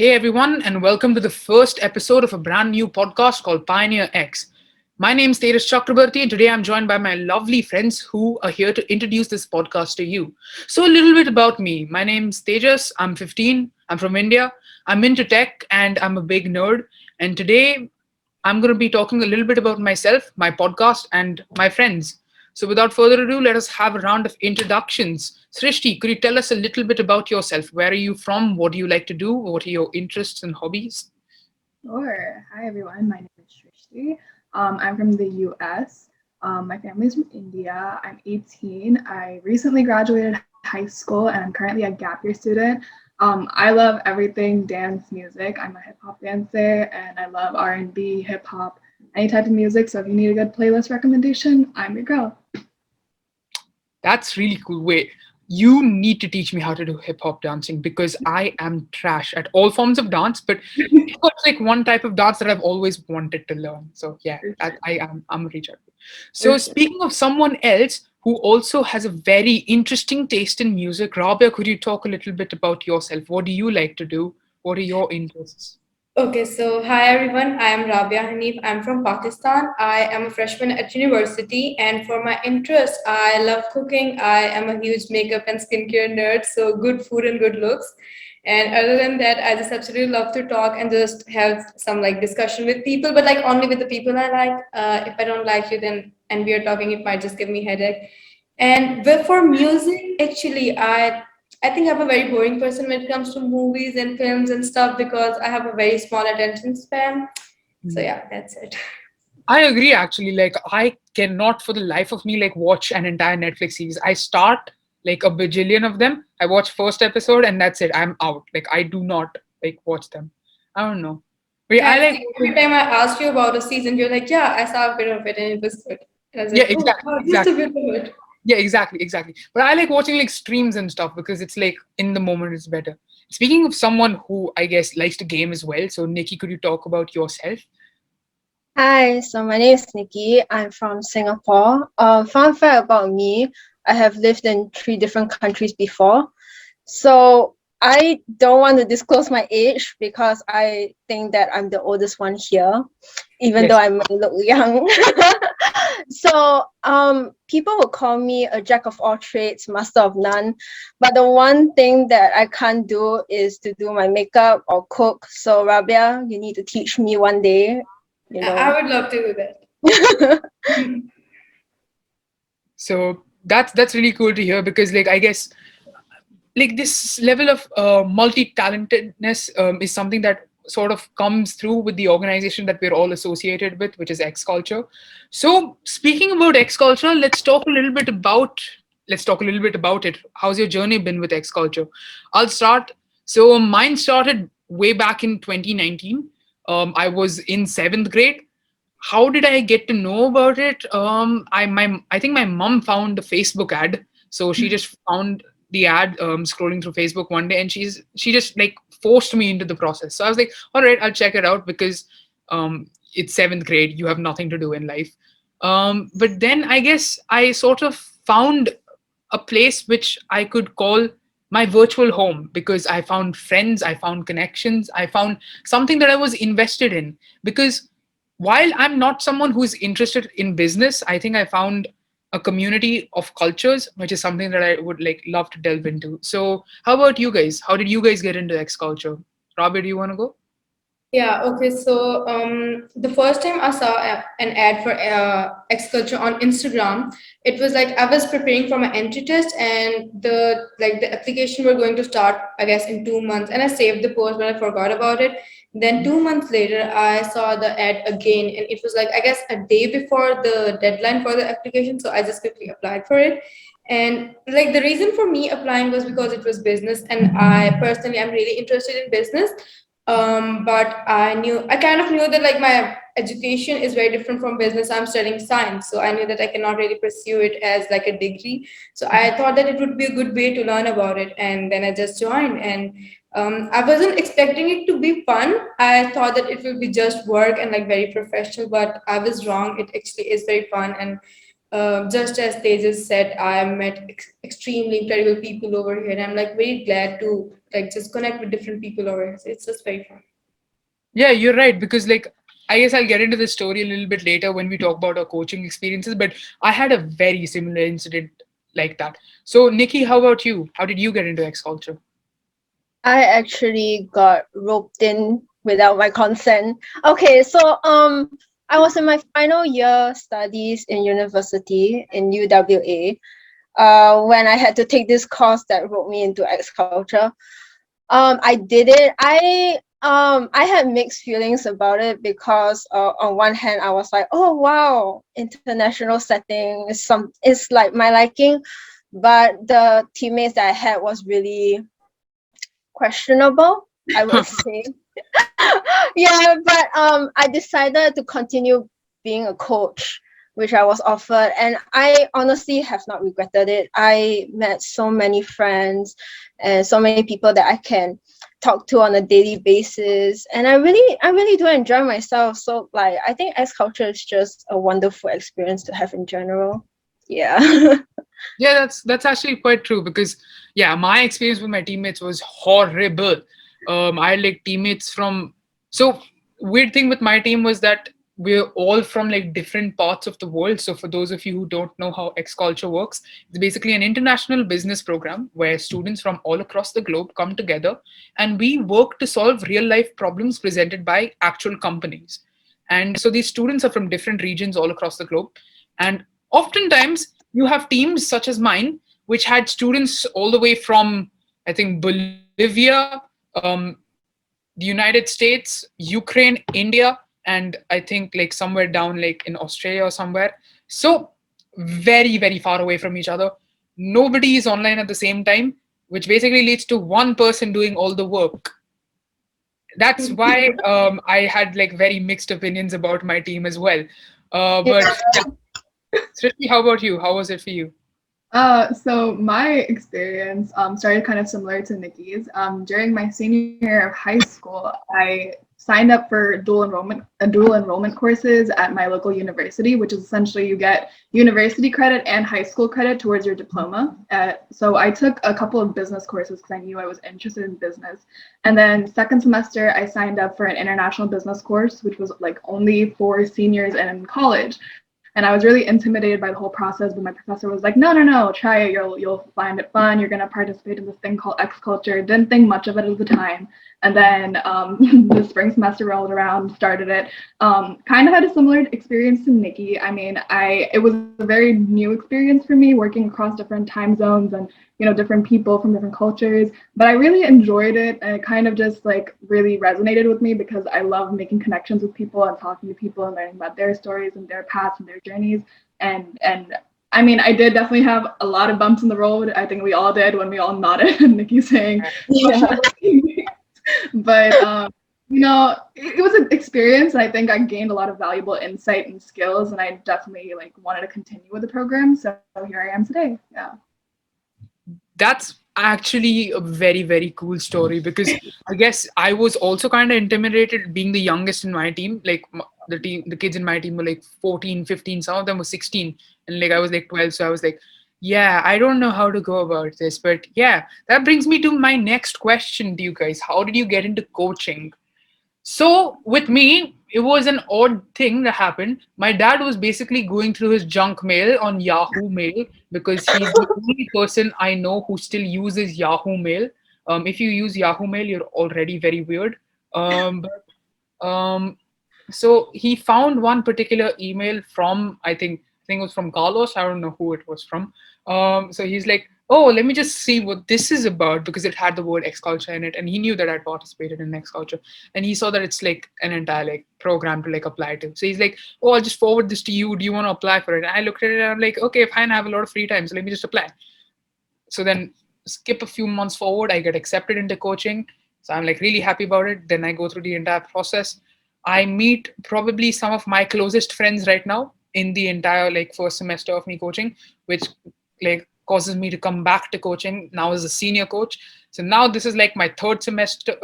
Hey everyone, and welcome to the first episode of a brand new podcast called PioneerX. My name is Tejas Chakrabarti, and today I'm joined by my lovely friends who are here to introduce this podcast to you. So, a little bit about me. My name's Tejas, I'm 15, I'm from India, I'm into tech, and I'm a big nerd. And today I'm going to be talking a little bit about myself, my podcast, and my friends. So, without further ado, let us have a round of introductions. Srishti, could you tell us a little bit about yourself? Where are you from? What do you like to do? What are your interests and hobbies? Sure. Hi, everyone. My name is Shrishti. I'm from the US. My family's from India. I'm 18. I recently graduated high school and I'm currently a gap year student. I love everything dance music. I'm a hip hop dancer and I love R&B, hip hop, any type of music. So if you need a good playlist recommendation, I'm your girl. That's really cool. Wait, you need to teach me how to do hip hop dancing because I am trash at all forms of dance, but hip hop's like one type of dance that I've always wanted to learn. So yeah, For that, sure. I'm a reach out. For So sure. speaking of someone else who also has a very interesting taste in music, Rabia, could you talk a little bit about yourself? What do you like to do? What are your interests? Okay, so hi everyone. I am Rabia Hanif. I'm from Pakistan. I am a freshman at university, and for my interest, I love cooking. I am a huge makeup and skincare nerd, so good food and good looks. And other than that, I just absolutely love to talk and just have some like discussion with people, but like only with the people I like. If I don't like you, then and we are talking, it might just give me headache. And but for music, actually, I think I'm a very boring person when it comes to movies and films and stuff because I have a very small attention span. So yeah, that's it. I agree actually. Like I cannot for the life of me like watch an entire Netflix series. I start like a bajillion of them. I watch first episode and that's it. I'm out. Like I do not like watch them. I don't know. But yeah, I Yeah, like see, every time I asked you about a season, you're like, yeah, I saw a bit of it and it was good. And I was yeah, like, oh, exactly, wow, just a exactly. bit of it. Yeah, exactly. But I like watching like streams and stuff because it's like in the moment it's better. Speaking of someone who I guess likes to game as well, so Nikki, could you talk about yourself? Hi, so my name is Nikki. I'm from Singapore. Fun fact about me, I have lived in three different countries before. So I don't want to disclose my age because I think that I'm the oldest one here, even though Yes. I may look young. So people will call me a jack of all trades, master of none. But the one thing that I can't do is to do my makeup or cook. So Rabia, you need to teach me one day, you I know. would love to do that. So that's really cool to hear because like I guess like this level of multi-talentedness is something that sort of comes through with the organization that we're all associated with, which is X Culture. So speaking about X Culture, let's talk a little bit about it. How's your journey been with X Culture? I'll start. So mine started way back in 2019. I was in seventh grade. How did I get to know about it? I think my mom found the Facebook ad, so she just found the ad scrolling through Facebook one day, and she just like forced me into the process. So I was like, all right, I'll check it out because it's seventh grade. You have nothing to do in life. But then I guess I sort of found a place which I could call my virtual home because I found friends, I found connections, I found something that I was invested in. Because while I'm not someone who's interested in business, I think I found a community of cultures, which is something that I would like love to delve into. So, how about you guys? How did you guys get into X culture? Robert, do you want to go? Yeah, okay. So the first time I saw an ad for X Culture on Instagram, it was like I was preparing for my entry test, and the application were going to start, I guess, in 2 months. And I saved the post, but I forgot about it. Then 2 months later, I saw the ad again, and it was like I guess a day before the deadline for the application. So I just quickly applied for it. And like the reason for me applying was because it was business, and I personally am really interested in business, but I kind of knew that like my education is very different from business. I'm studying science, so I knew that I cannot really pursue it as like a degree. So I thought that it would be a good way to learn about it, and then I just joined. And I wasn't expecting it to be fun. I thought that it will be just work and like very professional, but I was wrong. It actually is very fun, and Just as Tejas said, I met extremely incredible people over here, and I'm like very glad to like just connect with different people over here. So it's just very fun. Yeah, you're right. Because, like, I guess I'll get into the story a little bit later when we talk about our coaching experiences. But I had a very similar incident like that. So, Nikki, how about you? How did you get into X culture? I actually got roped in without my consent. Okay, so I was in my final year studies in university in UWA. When I had to take this course that roped me into X culture. I did it. I had mixed feelings about it because on one hand I was like, oh wow, international setting is like my liking, but the teammates that I had was really questionable, I would say. Yeah, but I decided to continue being a coach, which I was offered, and I honestly have not regretted it. I met so many friends and so many people that I can talk to on a daily basis, and I really do enjoy myself. So like I think X culture is just a wonderful experience to have in general. Yeah. Yeah, that's actually quite true. Because, yeah, my experience with my teammates was horrible. I had like teammates from, so weird thing with my team was that we're all from like different parts of the world. So for those of you who don't know how X Culture works, it's basically an international business program where students from all across the globe come together and we work to solve real life problems presented by actual companies. And so these students are from different regions all across the globe. And oftentimes you have teams such as mine, which had students all the way from, I think, Bolivia, the United States, Ukraine, India, and I think like somewhere down like in Australia or somewhere. So very, very far away from each other. Nobody is online at the same time, which basically leads to one person doing all the work. That's why I had like very mixed opinions about my team as well. But yeah, Srishti, how about you? How was it for you? So my experience started kind of similar to Nikki's. During my senior year of high school, I signed up for dual enrollment courses at my local university, which is essentially you get university credit and high school credit towards your diploma. So I took a couple of business courses because I knew I was interested in business. And then second semester, I signed up for an international business course, which was like only for seniors and in college. And I was really intimidated by the whole process, but my professor was like, no, no, no, try it. You'll find it fun. You're gonna participate in this thing called X Culture. Didn't think much of it at the time. And then the spring semester rolled around, started it. Kind of had a similar experience to Nikki. I mean, it was a very new experience for me working across different time zones and different people from different cultures, but I really enjoyed it, and it kind of just like really resonated with me because I love making connections with people and talking to people and learning about their stories and their paths and their journeys. And I mean, I did definitely have a lot of bumps in the road. I think we all did when we all nodded and Nikki saying, Yeah. but it was an experience, and I think I gained a lot of valuable insight and skills, and I definitely like wanted to continue with the program. So here I am today. Yeah. That's actually a very, very cool story. Because I guess I was also kind of intimidated being the youngest in my team. Like the kids in my team were like 14, 15, some of them were 16, and like I was like 12. So I was like, yeah, I don't know how to go about this. But yeah, that brings me to my next question to you guys. How did you get into coaching? So with me, it was an odd thing that happened. My dad was basically going through his junk mail on Yahoo Mail, because he's the only person I know who still uses Yahoo Mail. If you use Yahoo Mail, you're already very weird. But so he found one particular email from, I think it was from Carlos. I don't know who it was from. So he's like, oh, let me just see what this is about, because it had the word X culture in it, and he knew that I'd participated in X culture, and he saw that it's like an entire like program to like apply to. So he's like, oh, I'll just forward this to you. Do you want to apply for it? And I looked at it and I'm like, okay, fine. I have a lot of free time, so let me just apply. So then skip a few months forward, I get accepted into coaching. So I'm like really happy about it. Then I go through the entire process. I meet probably some of my closest friends right now in the entire like first semester of me coaching, which like causes me to come back to coaching now as a senior coach. So now this is like my third semester,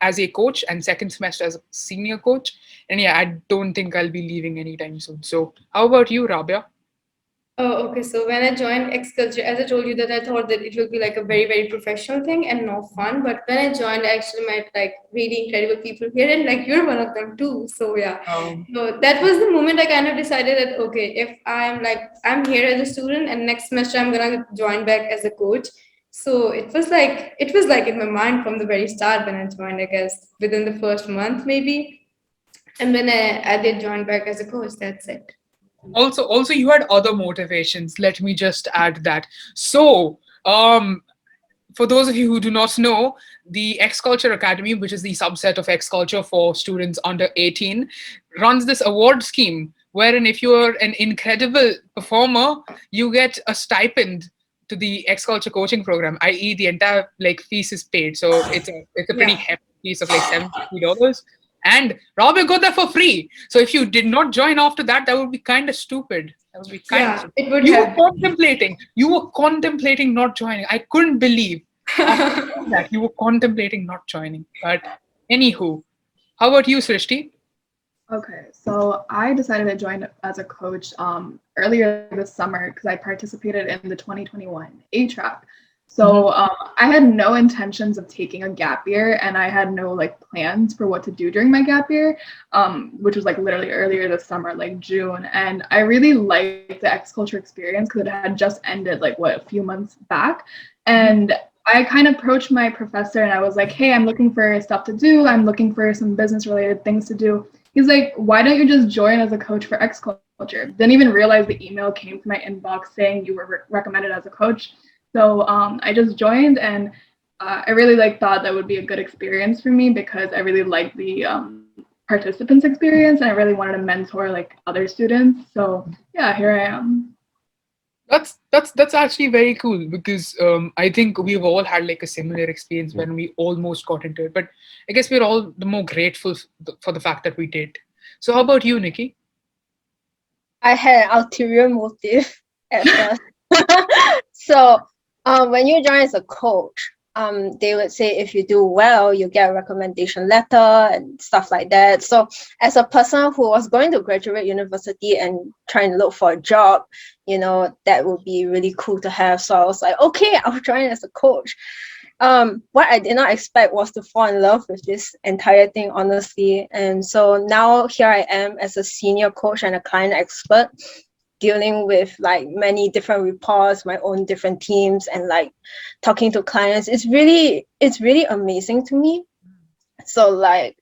as a coach and second semester as a senior coach. And yeah, I don't think I'll be leaving anytime soon. So how about you, Rabia? Oh, okay. So when I joined X Culture, as I told you that I thought that it will be like a very, very professional thing and no fun. But when I joined, I actually met like really incredible people here, and like you're one of them too. So yeah. Um, So that was the moment I kind of decided that okay, if I'm here as a student and next semester I'm gonna join back as a coach. So it was like in my mind from the very start when I joined, I guess within the first month maybe. And when I did join back as a coach, that's it. also you had other motivations. Let me just add that. So for those of you who do not know, the X Culture Academy, which is the subset of X Culture for students under 18, runs this award scheme wherein if you're an incredible performer, you get a stipend to the X Culture coaching program, i.e., the entire like fees is paid. So it's a pretty Yeah. hefty piece of like $750. And Robin got that for free. So if you did not join after that, that would be kind of stupid. That would be kind of Yeah, stupid. it would You were have. contemplating. You were contemplating not joining. I couldn't believe after all that you were contemplating not joining. But anywho, how about you, Srishti? Okay, so I decided to join as a coach earlier this summer because I participated in the 2021 A track. Mhm. So I had no intentions of taking a gap year, and I had no like plans for what to do during my gap year, which was like literally earlier this summer, like June. And I really liked the X Culture experience because it had just ended like what a few months back, and I kind of approached my professor and I was like, "Hey, I'm looking for stuff to do. I'm looking for some business related things to do." He's like, "Why don't you just join as a coach for X Culture?" Didn't even realize the email came to my inbox saying you were recommended as a coach. So I just joined, and I really like thought that would be a good experience for me because I really like the participants experience, and I really wanted to mentor like other students. So yeah, here I am. That's actually very cool because I think we've all had like a similar experience when we almost got into it. But I guess we're all the more grateful for the fact that we did. So how about you, Nikki? I had an ulterior motive at first. So, when you join as a coach, they would say if you do well, you get a recommendation letter and stuff like that. So, as a person who was going to graduate university and trying to look for a job, that would be really cool to have. So I was like, okay, I'll join as a coach. What I did not expect was to fall in love with this entire thing, honestly. And so now here I am as a senior coach and a client expert, dealing with like many different reports, my own different teams, and like talking to clients. It's really amazing to me. So like,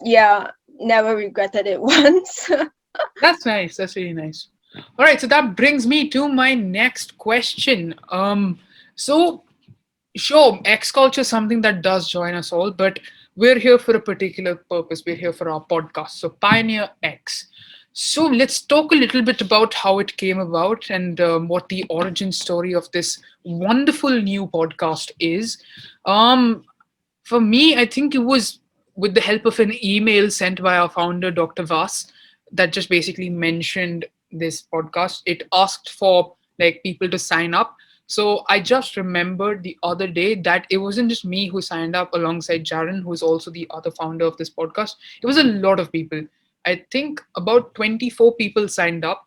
yeah, never regretted it once. That's nice. That's really nice. All right, so that brings me to my next question. So sure, X culture is something that does join us all, but we're here for a particular purpose. We're here for our podcast. So Pioneer X. So let's talk a little bit about how it came about and what the origin story of this wonderful new podcast is. Um, for me, I think it was with the help of an email sent by our founder, Dr. Vas, that just basically mentioned this podcast. It asked for like people to sign up. So I just remembered the other day that it wasn't just me who signed up alongside Jaren, who is also the other founder of this podcast. It was a lot of people. I think about 24 people signed up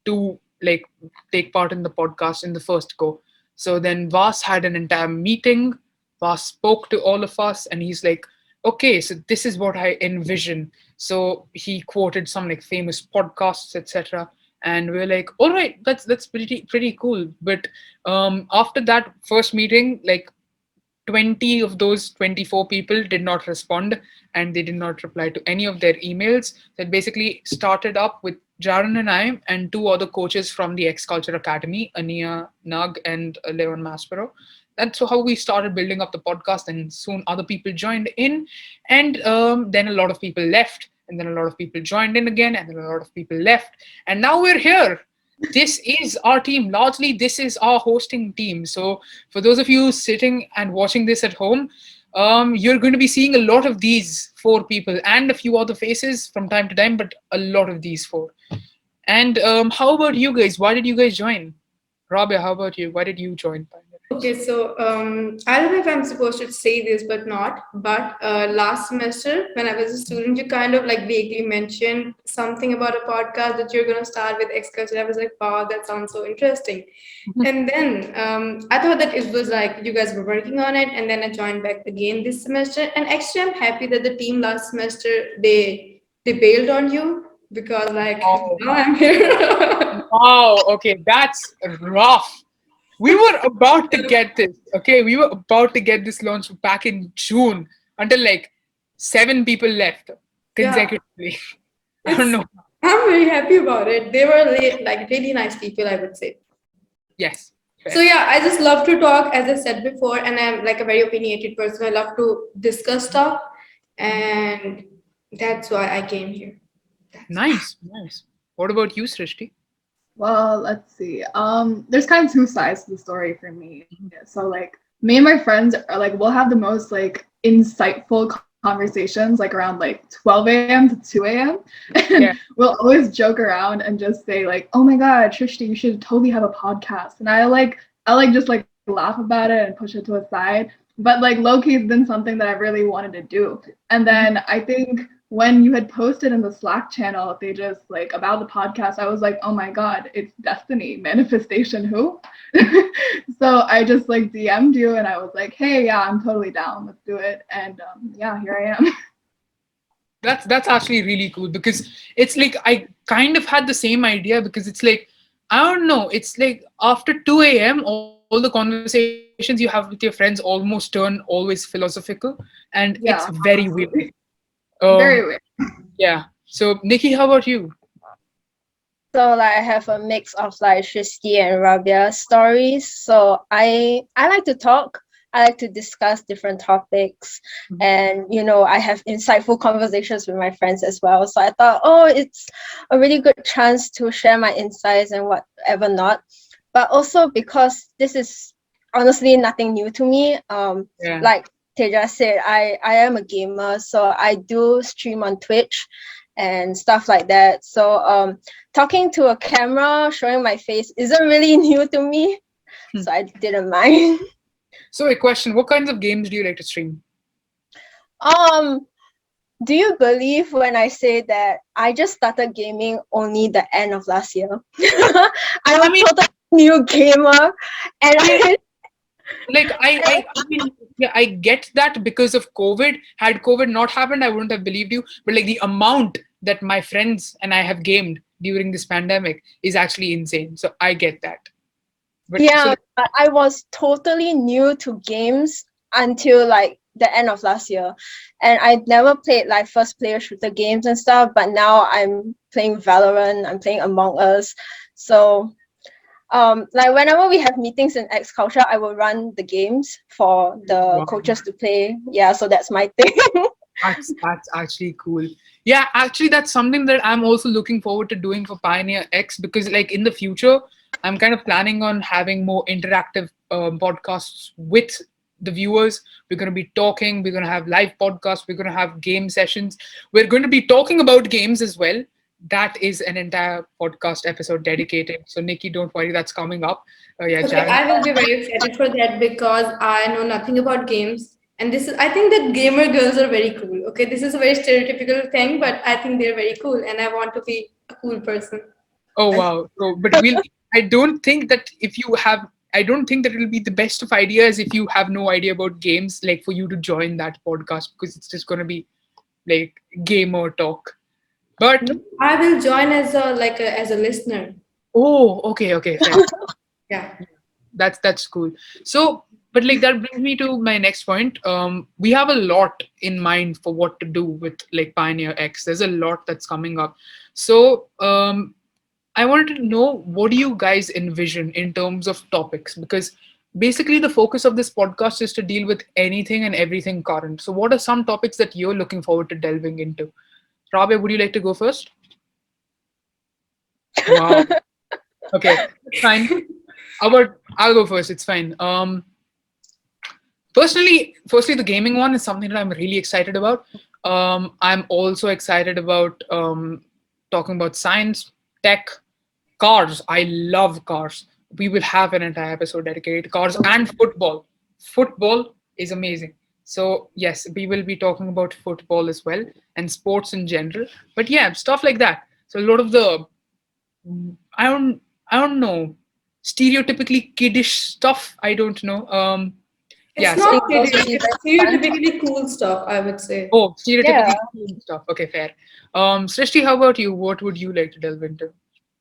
to like take part in the podcast in the first go. So then Vas had an entire meeting. Vas spoke to all of us and he's like, okay, so this is what I envision. So he quoted some like famous podcasts, etc. And we are like, all right, that's pretty cool. But after that first meeting, like 20 of those 24 people did not respond and they did not reply to any of their emails. That basically started up with Jaron and I and two other coaches from the X Culture Academy, Ania Nug and Leon Maspero. That's how we started building up the podcast, and soon other people joined in, and then a lot of people left, and then a lot of people joined in again, and then a lot of people left, and now we're here. This is our team. Largely, this is our hosting team. So for those of you sitting and watching this at home, you're going to be seeing a lot of these four people and a few other faces from time to time, but a lot of these four. And how about you guys? Why did you guys join? Rabia, how about you? Why did you join Pioneer? Okay, so I don't know if I'm supposed to say this, but not. But last semester, when I was a student, you kind of like vaguely mentioned something about a podcast that you're gonna start with X culture. I was like, wow, that sounds so interesting. And then I thought that it was like you guys were working on it, and then I joined back again this semester. And actually, I'm happy that the team last semester they bailed on you because like Oh, now I'm here. wow. Okay, that's rough. We were about to get this. Okay, we were about to get this launched back in June until like 7 people left Yeah, consecutively. I don't it's. know. I'm very happy about it. They were like really nice people, I would say. Yes, So fair. yeah, I just love to talk, as I said before, and I'm like a very opinionated person. I love to discuss stuff, and that's why I came here. That's Nice, nice. What about you, Srishti? Well, let's see. There's kind of two sides to the story for me. So like me and my friends are like we'll have the most like insightful conversations like around like 12 a.m. to 2 a.m. And Yeah. we'll always joke around and just say like, "Oh my God, Trishti, you should totally have a podcast." And I just like laugh about it and push it to a side. But like low key, it's been something that I really wanted to do. And then I think when you had posted in the Slack channel, they just like about the podcast, I was like, oh my God, it's destiny, manifestation, who? So I just like DM'd you and I was like, hey, yeah, I'm totally down. Let's do it. And yeah, here I am. That's actually really cool because it's like I kind of had the same idea because it's like I don't know, it's like after 2 a.m. all the conversations you have with your friends almost turn always philosophical and it's very Yeah, weird. honestly. Um Very weird. yeah. So Nikki, how about you? So like I have a mix of like Shristi and Rabia stories. So I like to talk. I like to discuss different topics, and I have insightful conversations with my friends as well. So I thought, oh, it's a really good chance to share my insights and whatever not. But also because this is honestly nothing new to me. Yeah. Like Teja said, I am a gamer, so I do stream on Twitch and stuff like that. So talking to a camera, showing my face isn't really new to me. So I didn't mind. So a question, what kinds of games do you like to stream? Um, do you believe when I say that I just started gaming only the end of last year? I'm I a mean, total new gamer, and I like I mean yeah, I get that because of COVID. Had COVID not happened, I wouldn't have believed you. But like the amount that my friends and I have gamed during this pandemic is actually insane. So I get that. But so yeah, I was totally new to games until like the end of last year, and I never played like first player shooter games and stuff. But now I'm playing Valorant. I'm playing Among Us. So like whenever we have meetings in X culture, I will run the games for the wow, coaches to play. Yeah, so that's my thing. that's actually cool. Yeah, actually that's something that I'm also looking forward to doing for Pioneer X because like in the future, I'm kind of planning on having more interactive podcasts with the viewers. We're going to be talking, we're going to have live podcasts, we're going to have game sessions. We're going to be talking about games as well. That is an entire podcast episode dedicated. So Nikki, don't worry, that's coming up. Yeah, Okay, Jaren. I will be very excited for that because I know nothing about games. And this is, I think that gamer girls are very cool. Okay, this is a very stereotypical thing, but I think they're very cool and I want to be a cool person. Oh wow. So, but we'll. I don't think that if you have. I don't think that it'll be the best of ideas if you have no idea about games, like for you to join that podcast because it's just gonna be like gamer talk. But No, I will join as a listener. oh, okay, okay, fair. Yeah. That's cool. So, but like that brings me to my next point. We have a lot in mind for what to do with like Pioneer X. There's a lot that's coming up. So, I wanted to know what do you guys envision in terms of topics because basically the focus of this podcast is to deal with anything and everything current. So, what are some topics that you're looking forward to delving into? Rabia, would you like to go first? Wow. Okay, fine. How about I'll go first. It's fine. Firstly, the gaming one is something that I'm really excited about. I'm also excited about talking about science, tech, cars. I love cars. we will have an entire episode dedicated to cars and football. Football is amazing. So yes, we will be talking about football as well and sports in general. But yeah, stuff like that. So a lot of the I don't I don't know stereotypically kiddish stuff. I don't know. It's Yeah. I So think not those kidding. would be It's very fun. stereotypically cool stuff, I would say. oh, Yeah. stereotypically cool stuff. Okay, fair. Srishti, how about you? What would you like to delve into?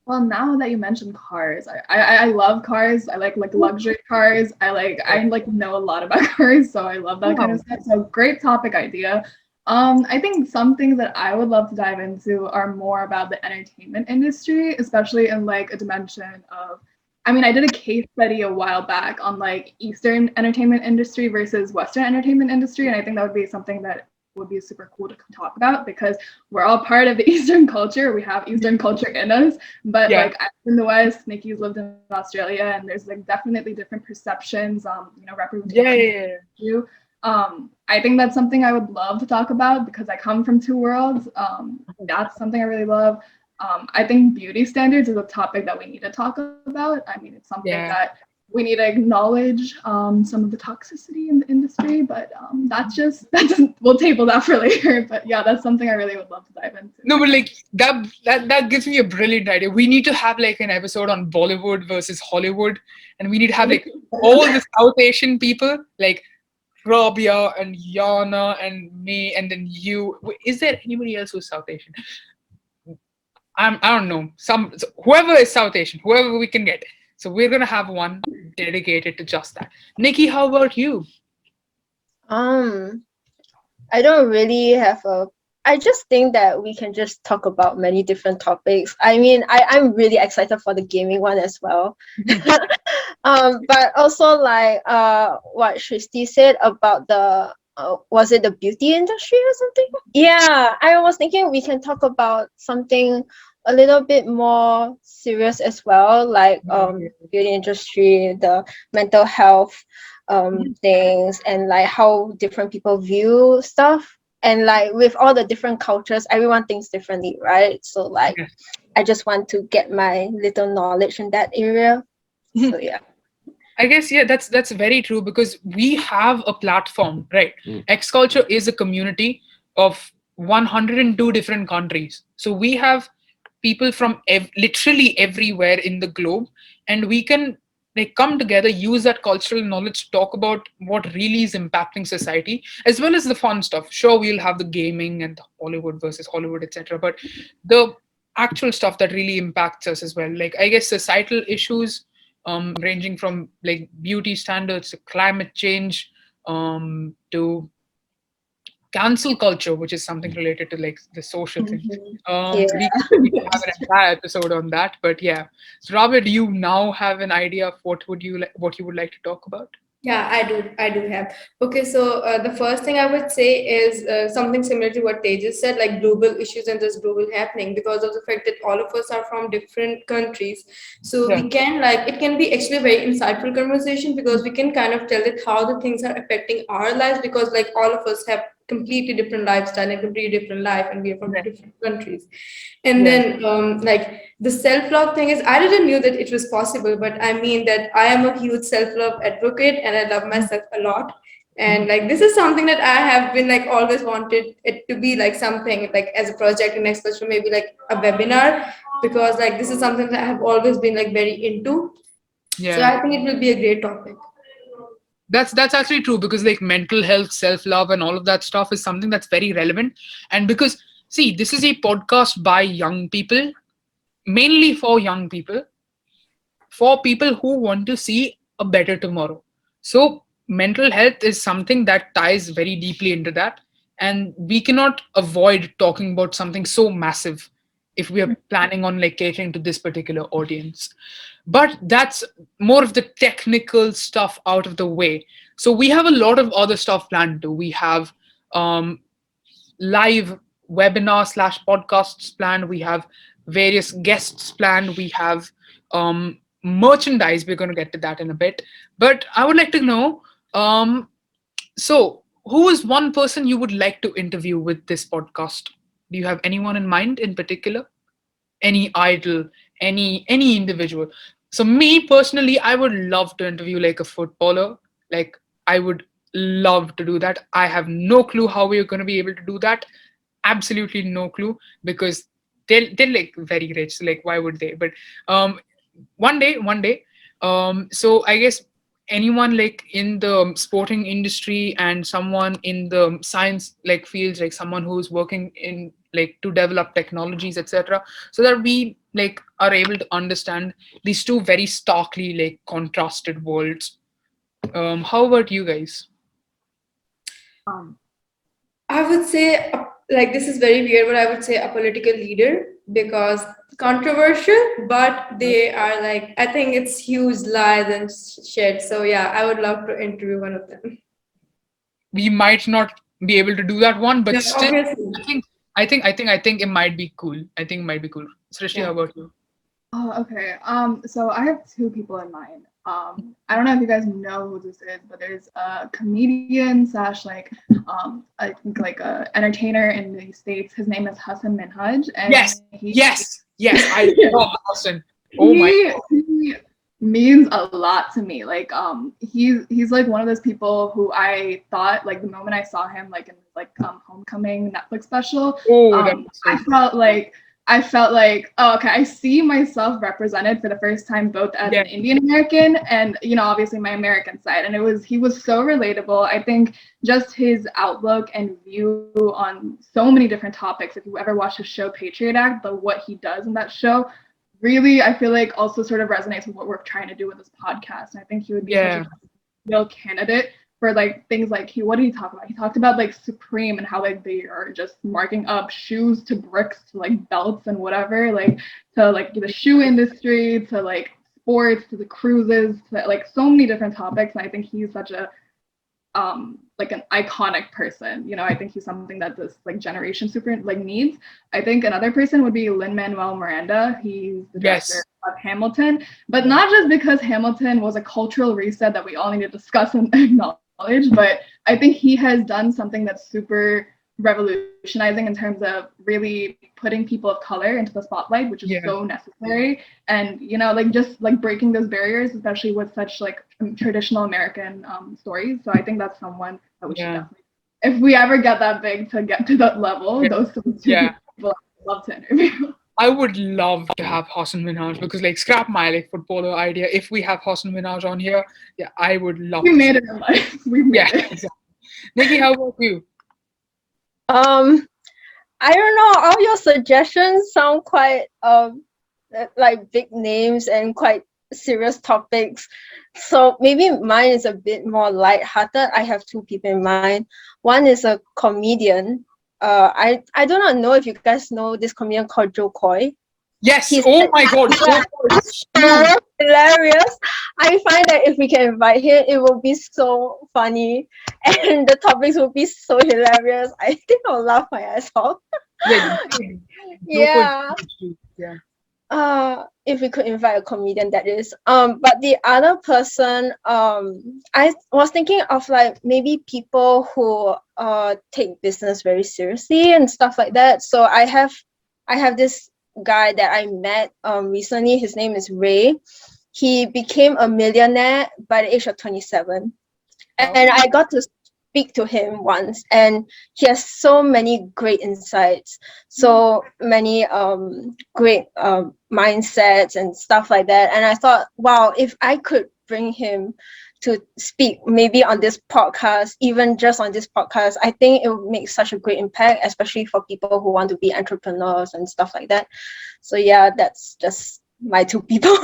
Well, now that you mentioned cars, I love cars. I like luxury cars. I know a lot about cars, so I love that kind of Wow. stuff. So great topic idea. I think some things that I would love to dive into are more about the entertainment industry, especially in like a dimension of, I mean, I did a case study a while back on like Eastern entertainment industry versus Western entertainment industry, and I think that would be something that would be super cool to talk about because we're all part of the Eastern culture. We have Eastern culture in us, but Yeah. like I'm in the West, Nikki's lived in Australia, and there's like definitely different perceptions, Yeah, representation yeah, too. I think that's something I would love to talk about because I come from two worlds. That's something I really love. I think beauty standards is a topic that we need to talk about. I mean, it's something yeah. that we need to acknowledge some of the toxicity in the industry, but that's we'll table that for later. But yeah, that's something I really would love to dive into. No, but like that gives me a brilliant idea. We need to have like an episode on Bollywood versus Hollywood, and we need to have like all the South Asian people, like Rabia and Yana and me, and then you. Wait, is there anybody else who's South Asian? I don't know. Whoever is South Asian, whoever we can get. So we're gonna have one dedicated to just that. Nikki, how about you? Um, I don't really have a. I just think that we can just talk about many different topics. I mean, I'm really excited for the gaming one as well. But also like what Shristi said about the was it the beauty industry or something? Yeah, I was thinking we can talk about something a little bit more serious as well, like beauty industry, the mental health things, and like how different people view stuff. And like with all the different cultures, everyone thinks differently, right? So like Yes. I just want to get my little knowledge in that area. So yeah. I guess yeah, that's very true because we have a platform, right? X Culture is a community of 102 different countries. So we have people from literally everywhere in the globe, and we can like come together, use that cultural knowledge to talk about what really is impacting society, as well as the fun stuff. Sure, we'll have the gaming and the Hollywood versus Hollywood, etc. But the actual stuff that really impacts us as well, like I guess societal issues ranging from like beauty standards to climate change to cancel culture, which is something related to like the social thing. Yeah. We can have an entire episode on that. But yeah, so Robert, do you now have an idea of what you would like to talk about? Yeah, I do. I do have. Okay, so the first thing I would say is something similar to what Tejas said, like global issues and this global happening because of the fact that all of us are from different countries. So Yeah. we can like it can be actually a very insightful conversation because we can kind of tell it how the things are affecting our lives because like all of us have completely different lifestyle and completely different life and we are from Yeah. different countries. And Yeah. then like the self-love thing is I didn't knew that it was possible, but I mean that I am a huge self-love advocate and I love myself a lot. And like this is something that I have been like always wanted it to be like something like as a project and especially maybe like a webinar because like this is something that I have always been like very into. So Yeah. I think it will be a great topic. That's actually true because like mental health, self-love, and all of that stuff is something that's very relevant. And because see, this is a podcast by young people, mainly for young people, for people who want to see a better tomorrow. So, mental health is something that ties very deeply into that. And we cannot avoid talking about something so massive if we are planning on like catering to this particular audience. But that's more of the technical stuff out of the way. So, we have a lot of other stuff planned too. We have um, live webinar slash podcasts planned. We have various guests planned. We have merchandise. We're going to get to that in a bit. But I would like to know so, who is one person you would like to interview with this podcast? Do you have anyone in mind in particular? Any idol, any individual? So me personally, I would love to interview like a footballer. Like I would love to do that. I have no clue how we're going to be able to do that. Absolutely no clue, because they're like very rich. So like why would they? But um, one day. So I guess anyone like in the sporting industry and someone in the science like fields, like someone who's working in like to develop technologies, etc., so that we like are able to understand these two very starkly like contrasted worlds. How about you guys? Um, I would say, like, this is very weird, but I would say a political leader because controversial, but they are like, I think it's huge lies and shit. So, yeah, I would love to interview one of them. We might not be able to do that one, but Yeah, still, obviously. I think it might be cool. I think it might be cool. Srishti, how Yeah. about you? oh, okay. So I have two people in mind. I don't know if you guys know who this is, but there's a comedian slash like I think like a entertainer in the States. His name is Hassan Minhaj, and Yes, yes, I love Austin. Oh my he means a lot to me. Like he's like one of those people who I thought like the moment I saw him like in like Homecoming Netflix special, Oh, that was I so cool. felt like, oh, okay, I see myself represented for the first time both as Yeah, an Indian American and obviously my American side. And he was so relatable. I think just his outlook and view on so many different topics. If you ever watch his show Patriot Act, but what he does in that show really, I feel like also sort of resonates with what we're trying to do with this podcast. And I think he would be such yeah, a real candidate for like things like what did he talk about? He talked about like Supreme and how like they are just marking up shoes to bricks to like belts and whatever, like to like the shoe industry to like sports to the cruises to like so many different topics. And I think he's such a like an iconic person. I think he's something that this like generation super like needs. I think another person would be Lin-Manuel Miranda. He's the director yes, of Hamilton, but not just because Hamilton was a cultural reset that we all need to discuss and acknowledge, but I think he has done something that's super revolutionizing in terms of really putting people of color into the spotlight, which is yeah, so necessary. And like just like breaking those barriers, especially with such like traditional American stories. So I think that's someone that we should yeah, definitely, if we ever get that big to get to that level, yeah, those two yeah. people I'd love to interview. I would love to have Hassan Minhaj, because like scrap my like footballer idea. If we have Hassan Minhaj on here, yeah, I would love We to see. made it in life. We Yeah, made it. exactly. Nikki, how about you? Um, I don't know. All your suggestions sound quite like big names and quite serious topics. So maybe mine is a bit more lighthearted. I have two people in mind. One is a comedian. I do not know if you guys know this comedian called Joe Coy. Yes. He's Oh my God. yeah, So so huge. hilarious. I find that if we can invite him, it will be so funny, and the topics will be so hilarious. I think I'll laugh my ass off. Yeah, definitely. Joker is Yeah. huge too. Yeah. If we could invite a comedian, that is. But the other person, I was thinking of like maybe people who take business very seriously and stuff like that. So I have this guy that I met recently. His name is Ray. He became a millionaire by the age of 27. And I got to speak to him once, and he has so many great insights, so many great mindsets and stuff like that. And I thought, wow, if I could bring him to speak maybe on this podcast, even just on this podcast, I think it would make such a great impact, especially for people who want to be entrepreneurs and stuff like that. So yeah, that's just my two people.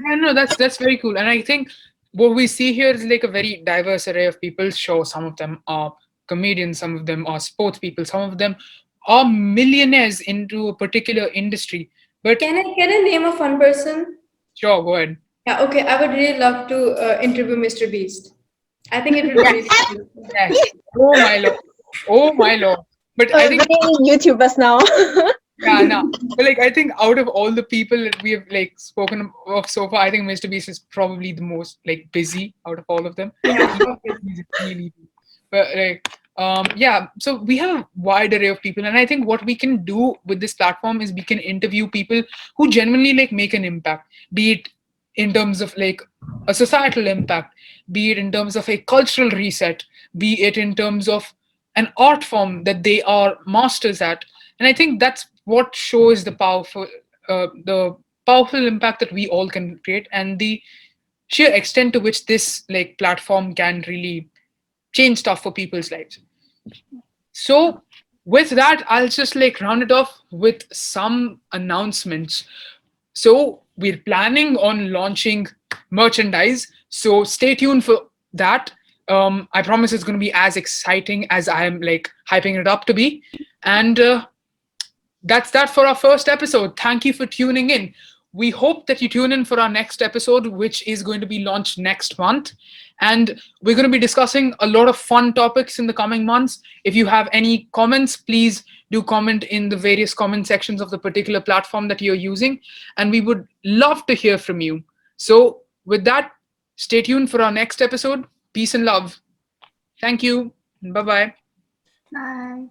Yeah, no, that's very cool. And I think what we see here is like a very diverse array of people. Sure, some of them are comedians, some of them are sports people, some of them are millionaires into a particular industry. But Can I name a fun person? sure, go ahead. Yeah, okay. I would really love to interview Mr. Beast. I think it would be Yes, really cool. yes. Oh my lord. Oh my lord. But I think Bringing in YouTubers now. yeah, no. But like I think out of all the people that we have like spoken of so far, I think Mr. Beast is probably the most like busy out of all of them. Yeah, He's really busy. But like yeah, so we have a wide array of people, and I think what we can do with this platform is we can interview people who genuinely like make an impact, be it in terms of like a societal impact, be it in terms of a cultural reset, be it in terms of an art form that they are masters at. And I think that's what shows the powerful impact that we all can create, and the sheer extent to which this like platform can really change stuff for people's lives. So with that, I'll just like round it off with some announcements. So we're planning on launching merchandise. So stay tuned for that. I promise it's going to be as exciting as I am like hyping it up to be. And that's that for our first episode. Thank you for tuning in. We hope that you tune in for our next episode, which is going to be launched next month. And we're going to be discussing a lot of fun topics in the coming months. If you have any comments, please do comment in the various comment sections of the particular platform that you're using. And we would love to hear from you. So, with that, stay tuned for our next episode. Peace and love. Thank you. Bye bye. Bye.